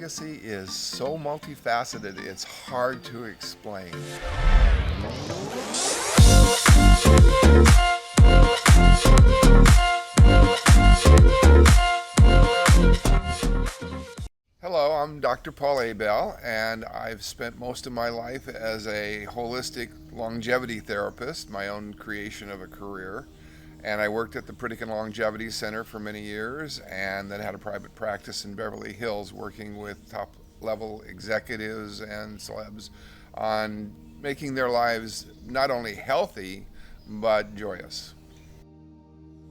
legacy is so multifaceted, it's hard to explain. Hello, I'm Dr. Paul Abell, and I've spent most of my life as a holistic longevity therapist, my own creation of a career. And I worked at the Pritikin Longevity Center for many years, and then had a private practice in Beverly Hills working with top-level executives and celebs on making their lives not only healthy, but joyous.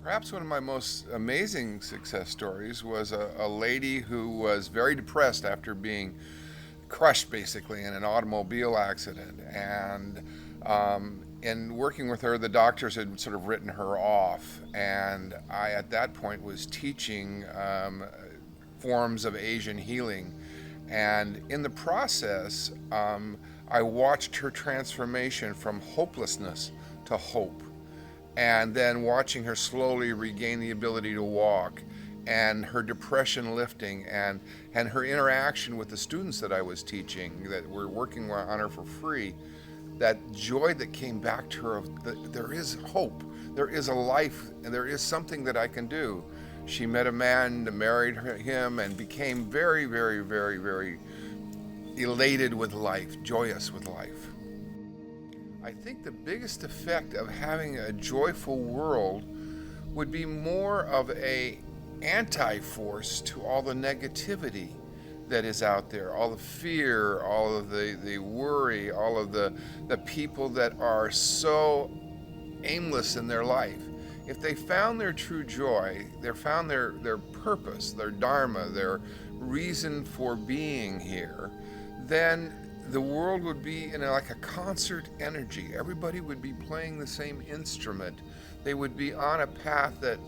Perhaps one of my most amazing success stories was a lady who was very depressed after being crushed basically in an automobile accident. And in working with her, the doctors had sort of written her off. And I, at that point, was teaching forms of Asian healing. And in the process, I watched her transformation from hopelessness to hope. And then watching her slowly regain the ability to walk, and her depression lifting, and her interaction with the students that I was teaching that were working on her for free, that joy that came back to her of there is hope, there is a life, and there is something that I can do. She met a man, married him, and became very, very, very, very elated with life, joyous with life. I think the biggest effect of having a joyful world would be more of a anti-force to all the negativity that is out there, all the fear, all of the worry, all of the people that are so aimless in their life. If they found their true joy, they found their purpose, their dharma, their reason for being here, then the world would be in like a concert energy. Everybody would be playing the same instrument. They would be on a path that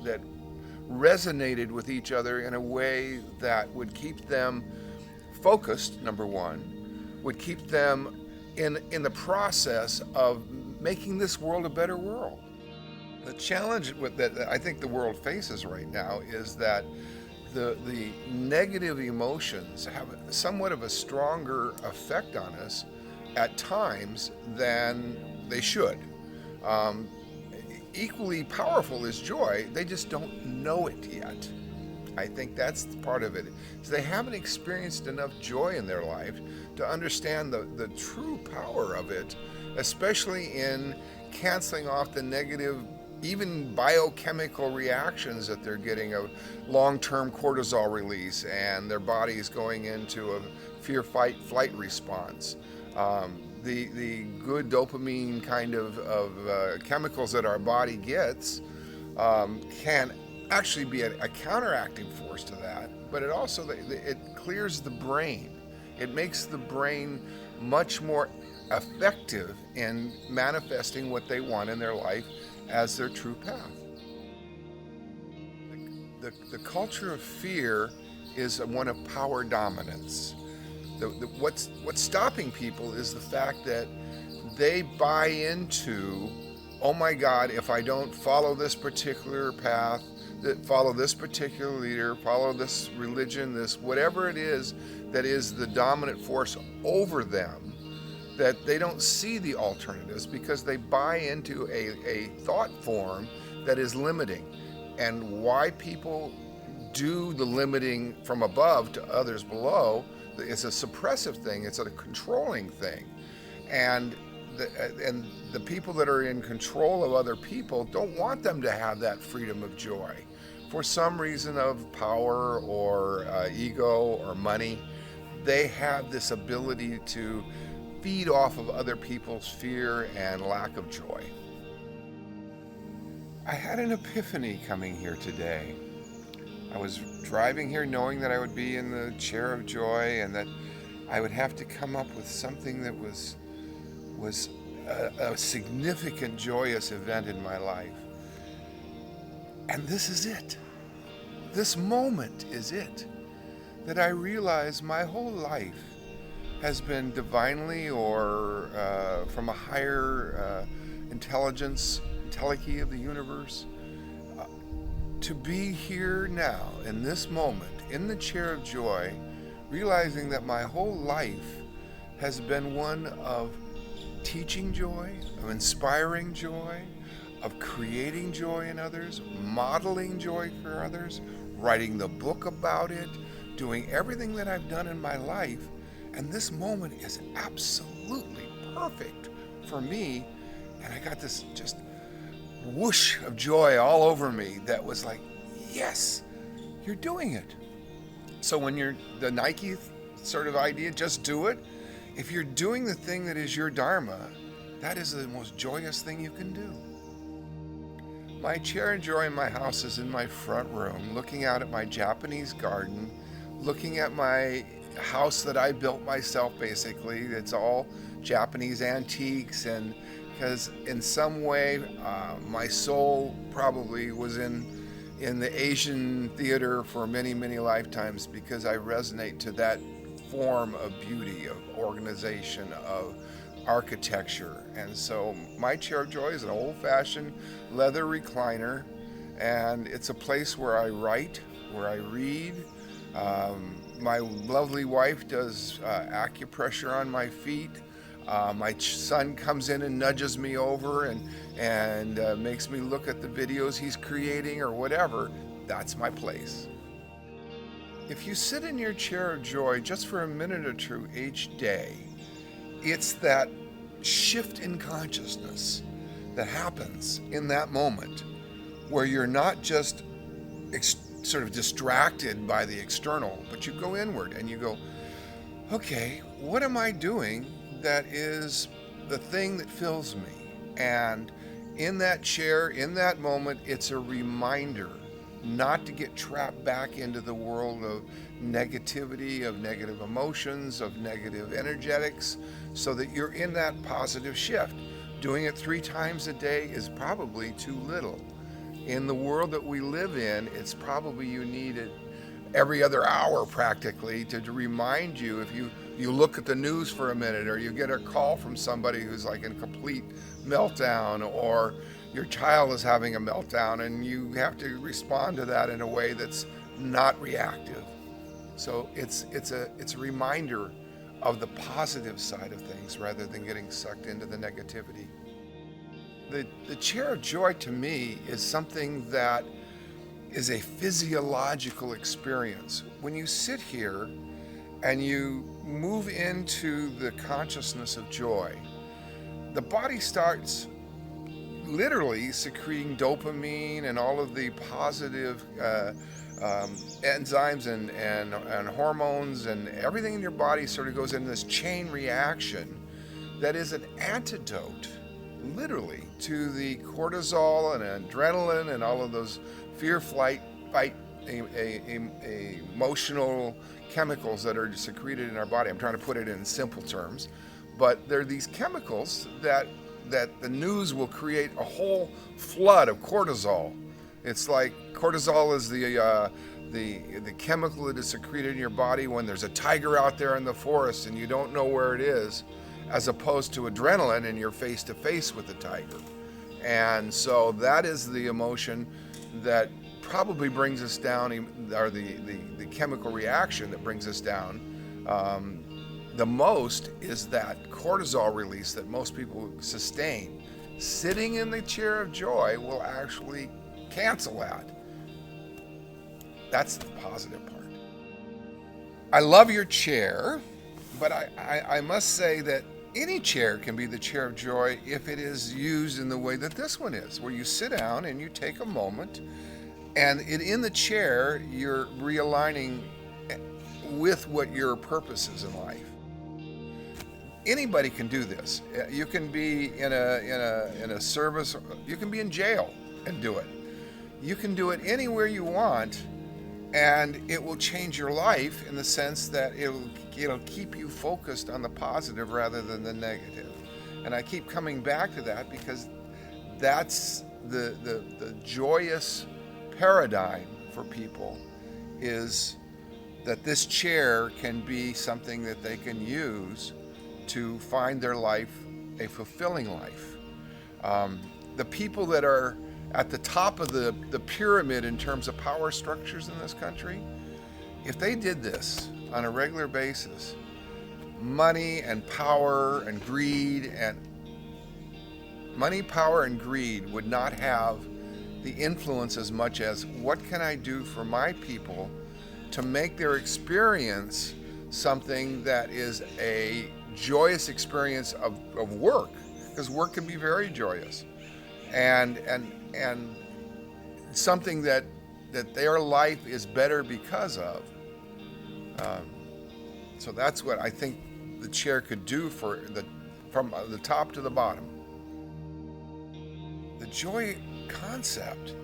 resonated with each other in a way that would keep them focused, number one, would keep them in the process of making this world a better world. The challenge that I think the world faces right now is that the negative emotions have somewhat of a stronger effect on us at times than they should. Equally powerful is joy, they just don't know it yet. I think that's part of it. So they haven't experienced enough joy in their life to understand the true power of it, especially in canceling off the negative, even biochemical reactions that they're getting of long-term cortisol release, and their body is going into a fear, fight, flight response. The good dopamine kind of chemicals that our body gets can actually be a counteracting force to that, but it also it clears the brain. It makes the brain much more effective in manifesting what they want in their life as their true path. The culture of fear is one of power dominance. What's stopping people is the fact that they buy into, oh my God, if I don't follow this particular path, follow this particular leader, follow this religion, this whatever it is that is the dominant force over them, that they don't see the alternatives because they buy into a thought form that is limiting. And why people do the limiting from above to others below, it's a suppressive thing, it's a controlling thing. And the people that are in control of other people don't want them to have that freedom of joy. For some reason of power or ego or money, they have this ability to feed off of other people's fear and lack of joy. I had an epiphany coming here today. I was driving here knowing that I would be in the chair of joy and that I would have to come up with something that was a significant joyous event in my life. And this is it. This moment is it. That I realize my whole life has been divinely or from a higher intelligence, telechy of the universe, to be here now in this moment in the chair of joy, realizing that my whole life has been one of teaching joy, of inspiring joy, of creating joy in others, modeling joy for others, writing the book about it, doing everything that I've done in my life. And this moment is absolutely perfect for me. And I got this just whoosh of joy all over me that was like, yes, you're doing it. So when you're the Nike sort of idea, just do it. If you're doing the thing that is your Dharma, that is the most joyous thing you can do. My chair of joy in my house is in my front room, looking out at my Japanese garden, looking at my house that I built myself, basically. It's all Japanese antiques, and because in some way my soul probably was in the Asian theater for many, many lifetimes, because I resonate to that form of beauty, of organization, of architecture. And so my chair of joy is an old-fashioned leather recliner, and it's a place where I write, where I read. My lovely wife does acupressure on my feet. My son comes in and nudges me over and makes me look at the videos he's creating or whatever. That's my place. If you sit in your chair of joy just for a minute or two each day, it's that shift in consciousness that happens in that moment where you're not just sort of distracted by the external, but you go inward and you go, okay, what am I doing that is the thing that fills me? And in that chair, in that moment, it's a reminder not to get trapped back into the world of negativity, of negative emotions, of negative energetics, so that you're in that positive shift. Doing it 3 times a day is probably too little. In the world that we live in, it's probably you need it every other hour practically to remind you. If you look at the news for a minute, or you get a call from somebody who's like in complete meltdown, or your child is having a meltdown, and you have to respond to that in a way that's not reactive. So it's a reminder of the positive side of things rather than getting sucked into the negativity. The chair of joy to me is something that is a physiological experience. When you sit here and you move into the consciousness of joy, the body starts literally secreting dopamine and all of the positive enzymes and hormones, and everything in your body sort of goes into this chain reaction that is an antidote, literally, to the cortisol and adrenaline and all of those fear, flight, fight, emotional chemicals that are secreted in our body. I'm trying to put it in simple terms, but there are these chemicals that the news will create a whole flood of cortisol. It's like cortisol is the chemical that is secreted in your body when there's a tiger out there in the forest and you don't know where it is, as opposed to adrenaline and you're face to face with the tiger. And so that is the emotion that probably brings us down, or the chemical reaction that brings us down. The most is that cortisol release that most people sustain. Sitting in the chair of joy will actually cancel that. That's the positive part. I love your chair, but I must say that any chair can be the chair of joy if it is used in the way that this one is, where you sit down and you take a moment, and in the chair you're realigning with what your purpose is in life. Anybody can do this. You can be in a service. You can be in jail and do it. You can do it anywhere you want, and it will change your life in the sense that it'll keep you focused on the positive rather than the negative. And I keep coming back to that because that's the joyous paradigm for people, is that this chair can be something that they can use to find their life a fulfilling life. The people that are at the top of the pyramid in terms of power structures in this country, if they did this, on a regular basis, money and power and greed would not have the influence as much as what can I do for my people to make their experience something that is a joyous experience of work, because work can be very joyous, and something that their life is better because of. So that's what I think the chair could do from the top to the bottom. The joy concept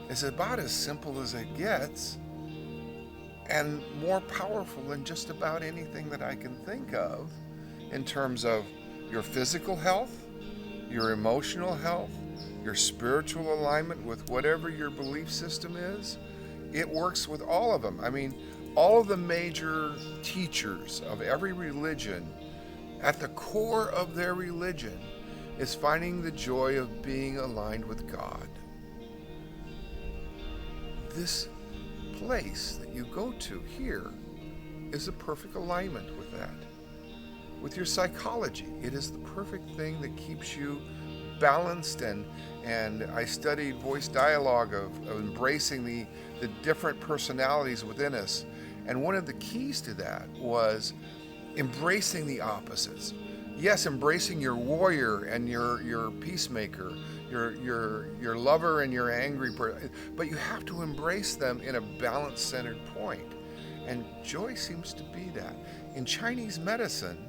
is about as simple as it gets, and more powerful than just about anything that I can think of in terms of your physical health, your emotional health, your spiritual alignment with whatever your belief system is. It works with all of them. I mean, all of the major teachers of every religion, at the core of their religion, is finding the joy of being aligned with God. This place that you go to here is a perfect alignment with that. With your psychology, it is the perfect thing that keeps you balanced, and I studied voice dialogue of embracing the different personalities within us. And one of the keys to that was embracing the opposites. Yes, embracing your warrior and your peacemaker, your lover and your angry person, but you have to embrace them in a balanced, centered point. And joy seems to be that. In Chinese medicine,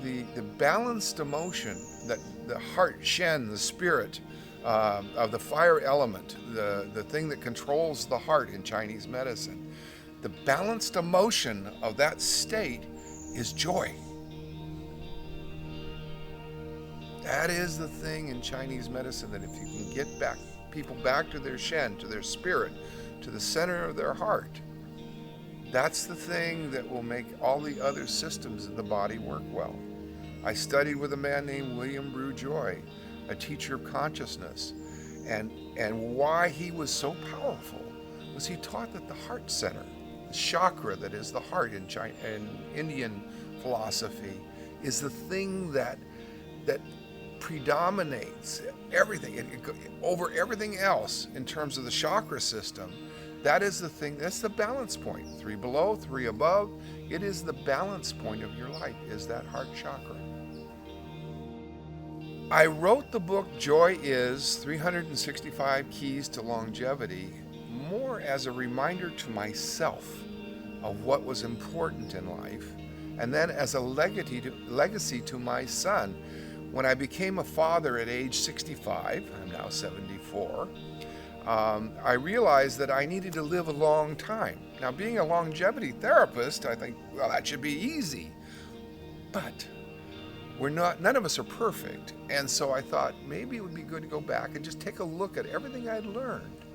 the balanced emotion, that the heart shen, the spirit of the fire element, the thing that controls the heart in Chinese medicine, the balanced emotion of that state is joy. That is the thing in Chinese medicine, that if you can get people back to their shen, to their spirit, to the center of their heart, that's the thing that will make all the other systems in the body work well. I studied with a man named William Brew Joy, a teacher of consciousness, and why he was so powerful was he taught that the heart center, the chakra that is the heart in Indian philosophy, is the thing that predominates everything over everything else in terms of the chakra system. That is the thing, that's the balance point. 3 below, 3 above. It is the balance point of your life, is that heart chakra. I wrote the book Joy Is 365 Keys to Longevity more as a reminder to myself of what was important in life, and then as a legacy to my son. When I became a father at age 65, I'm now 74, I realized that I needed to live a long time. Now, being a longevity therapist, I think, well, that should be easy. But none of us are perfect. And so I thought maybe it would be good to go back and just take a look at everything I'd learned.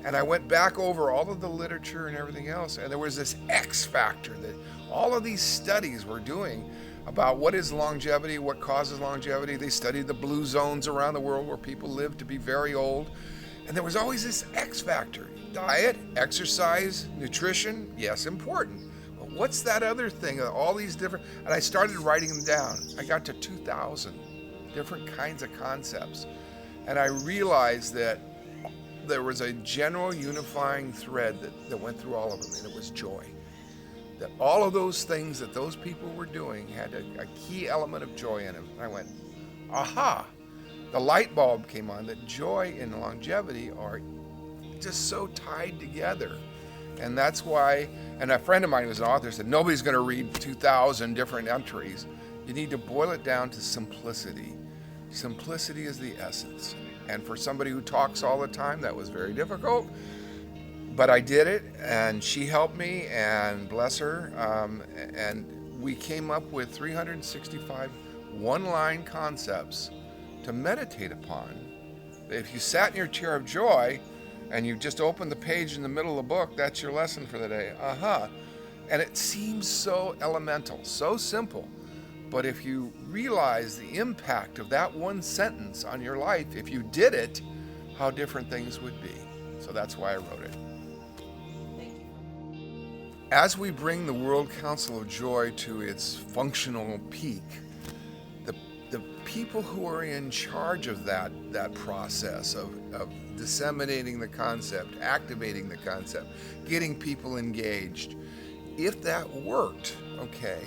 And I went back over all of the literature and everything else, and there was this X factor that all of these studies were doing about what is longevity, what causes longevity. They studied the blue zones around the world where people live to be very old. And there was always this X factor. Diet, exercise, nutrition, yes, important. But what's that other thing? All these different, and I started writing them down. I got to 2,000 different kinds of concepts. And I realized that there was a general unifying thread that went through all of them, and it was joy. That all of those things that those people were doing had a key element of joy in them. And I went, aha! The light bulb came on that joy and longevity are just so tied together. And that's why, and a friend of mine who was an author said, nobody's going to read 2,000 different entries. You need to boil it down to simplicity. Simplicity is the essence. And for somebody who talks all the time, that was very difficult. But I did it, and she helped me, and bless her. And we came up with 365 one-line concepts to meditate upon. If you sat in your chair of joy and you just opened the page in the middle of the book, that's your lesson for the day. And it seems so elemental, so simple. But if you realize the impact of that one sentence on your life, if you did it, how different things would be. So that's why I wrote it. As we bring the World Council of Joy to its functional peak, the people who are in charge of that process of disseminating the concept, activating the concept, getting people engaged, if that worked, okay,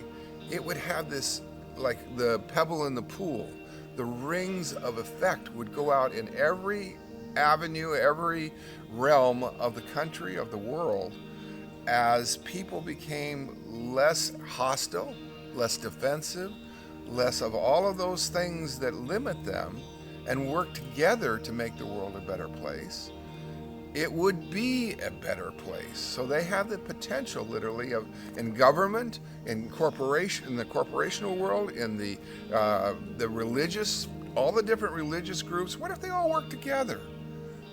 it would have this, like the pebble in the pool, the rings of effect would go out in every avenue, every realm of the country, of the world, as people became less hostile, less defensive, less of all of those things that limit them, and work together to make the world a better place, it would be a better place. So they have the potential, literally, of in government, in corporation, in the corporational world, in the religious, all the different religious groups. What if they all work together?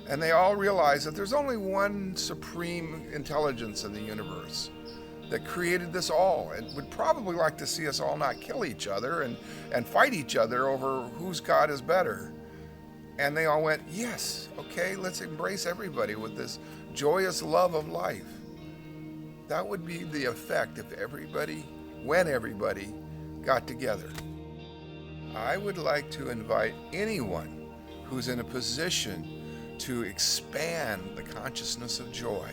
And they all realize that there's only one supreme intelligence in the universe that created this all, and would probably like to see us all not kill each other and fight each other over whose God is better. And they all went, yes, okay, let's embrace everybody with this joyous love of life. That would be the effect if everybody, when everybody got together. I would like to invite anyone who's in a position to expand the consciousness of joy.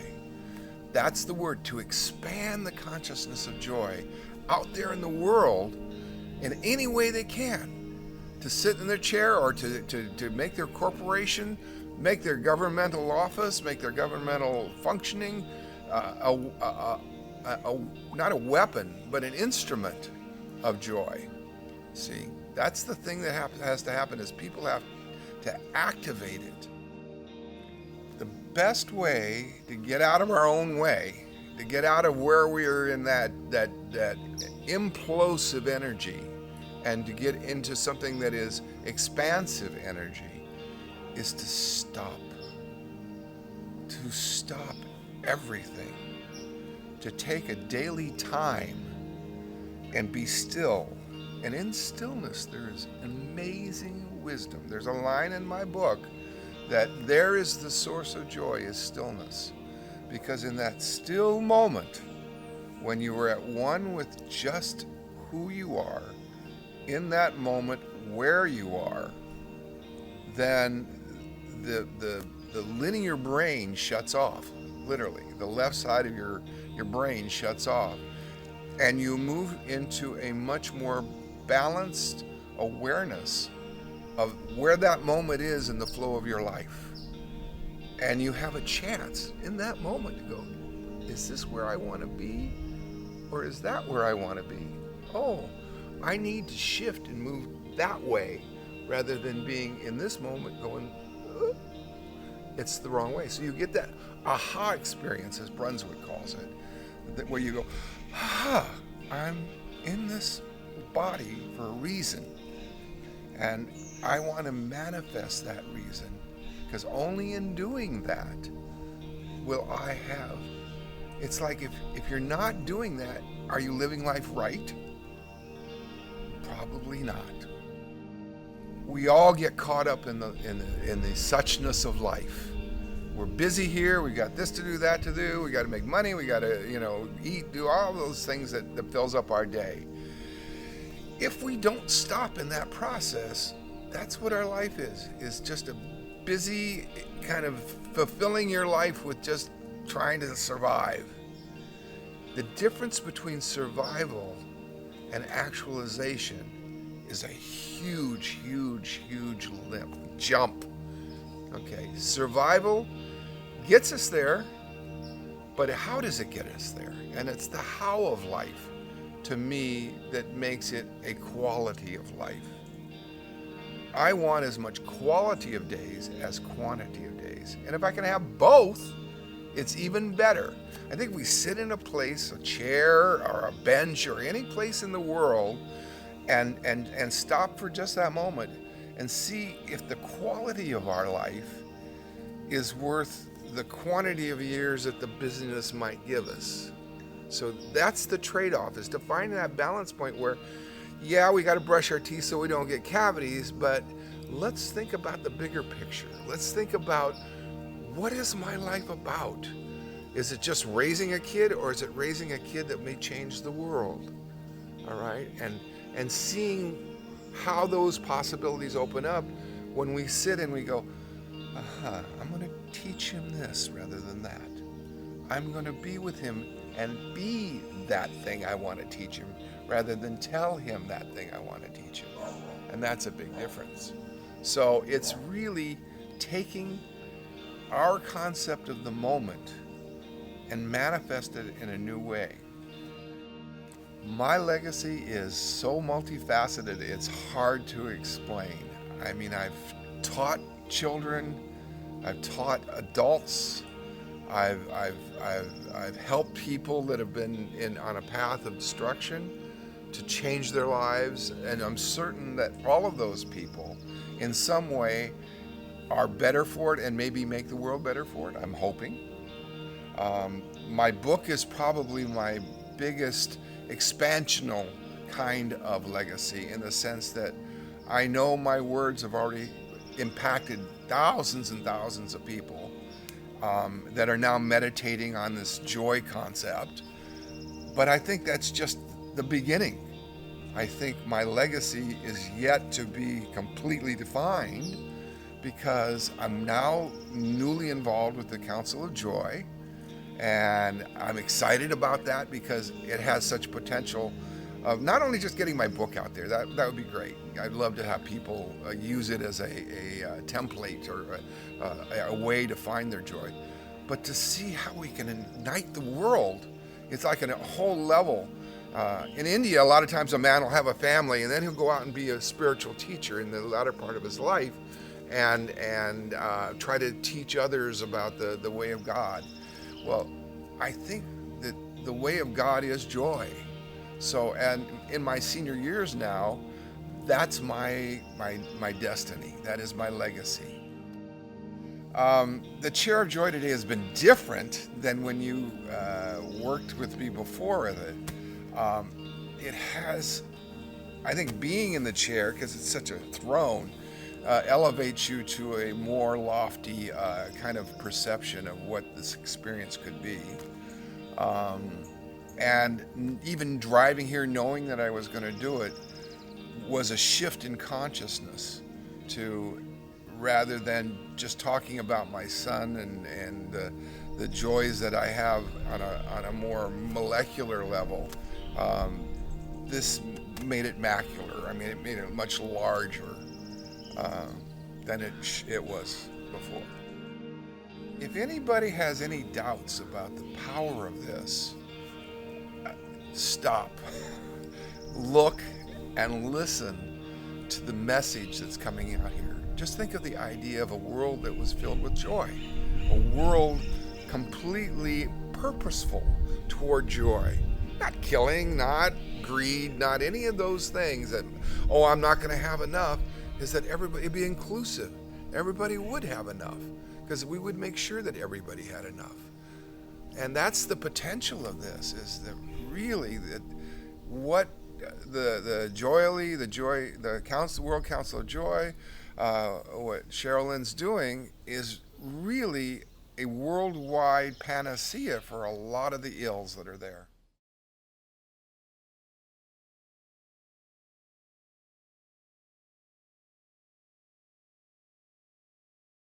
That's the word, to expand the consciousness of joy out there in the world in any way they can. To sit in their chair or to make their corporation, make their governmental office, make their governmental functioning not a weapon, but an instrument of joy. See, that's the thing that has to happen, is people have to activate it. The best way to get out of our own way, to get out of where we are in that implosive energy, and to get into something that is expansive energy, is to stop. To stop everything. To take a daily time and be still. And in stillness, there is amazing wisdom. There's a line in my book that there is the source of joy, is stillness. Because in that still moment, when you are at one with just who you are, in that moment where you are, then the linear brain shuts off, literally. The left side of your brain shuts off, and you move into a much more balanced awareness of where that moment is in the flow of your life. And you have a chance in that moment to go, is this where I want to be? Or is that where I want to be? Oh, I need to shift and move that way, rather than being in this moment going, it's the wrong way. So you get that aha experience, as Brunswick calls it, where you go, I'm in this body for a reason, and I want to manifest that reason, because only in doing that will I have. It's like if you're not doing that, are you living life right? Probably not. We all get caught up in the suchness of life. We're busy here, we got this to do, that to do, we got to make money, we got to eat, do all those things that fills up our day. If we don't stop in that process, that's what our life is just a busy kind of fulfilling your life with just trying to survive. The difference between survival and actualization is a huge, huge, huge jump. Okay, survival gets us there, but how does it get us there? And it's the how of life, to me, that makes it a quality of life. I want as much quality of days as quantity of days. And if I can have both, it's even better. I think we sit in a place, a chair or a bench or any place in the world, and stop for just that moment and see if the quality of our life is worth the quantity of years that the busyness might give us. So that's the trade-off, is to find that balance point where, yeah, we got to brush our teeth so we don't get cavities, but let's think about the bigger picture. Let's think about, what is my life about? Is it just raising a kid, or is it raising a kid that may change the world? All right, and seeing how those possibilities open up when we sit and we go, I'm going to teach him this rather than that. I'm going to be with him and be that thing I want to teach him rather than tell him that thing I want to teach him. And that's a big difference. So it's really taking our concept of the moment and manifest it in a new way. My legacy is so multifaceted, it's hard to explain. I mean, I've taught children, I've taught adults, I've helped people that have been on a path of destruction to change their lives, and I'm certain that all of those people in some way are better for it and maybe make the world better for it. I'm hoping. My book is probably my biggest expansional kind of legacy, in the sense that I know my words have already impacted thousands and thousands of people that are now meditating on this joy concept. But I think that's just the beginning. I think my legacy is yet to be completely defined, because I'm now newly involved with the Council of Joy, and I'm excited about that because it has such potential of not only just getting my book out there, that would be great. I'd love to have people use it as a template or a way to find their joy, but to see how we can ignite the world. It's like a whole level. In India, a lot of times a man will have a family and then he'll go out and be a spiritual teacher in the latter part of his life and try to teach others about the way of God. Well, I think that the way of God is joy. So, and in my senior years now, that's my destiny. That is my legacy. The Chair of Joy today has been different than when you worked with me before with it. It has, I think, being in the chair, because it's such a throne, elevates you to a more lofty kind of perception of what this experience could be. And even driving here, knowing that I was going to do it, was a shift in consciousness to, rather than just talking about my son and the joys that I have on a more molecular level. This made it macular. I mean, it made it much larger than it was before. If anybody has any doubts about the power of this, stop, look, and listen to the message that's coming out here. Just think of the idea of a world that was filled with joy, a world completely purposeful toward joy, not killing, not greed, not any of those things that, oh, I'm not going to have enough. Is that everybody, it'd be inclusive. Everybody would have enough, because we would make sure that everybody had enough. And that's the potential of this, is that really that what the JOYELY, the World Council of Joy, what Sherilyn's doing is really a worldwide panacea for a lot of the ills that are there.